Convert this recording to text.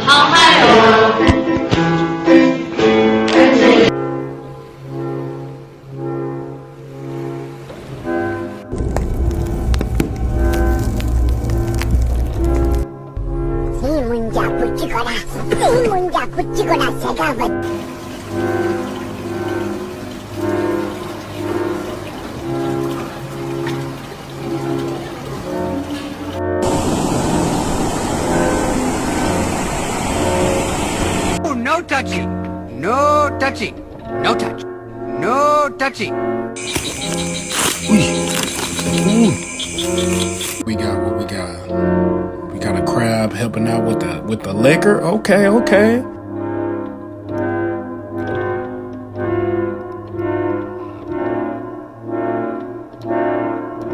好嗨哦！Semunja puchikola sekavat. No touching. No touching. No touch. No touching. We got what we got. We got a crab helping out with the liquor. Okay, okay.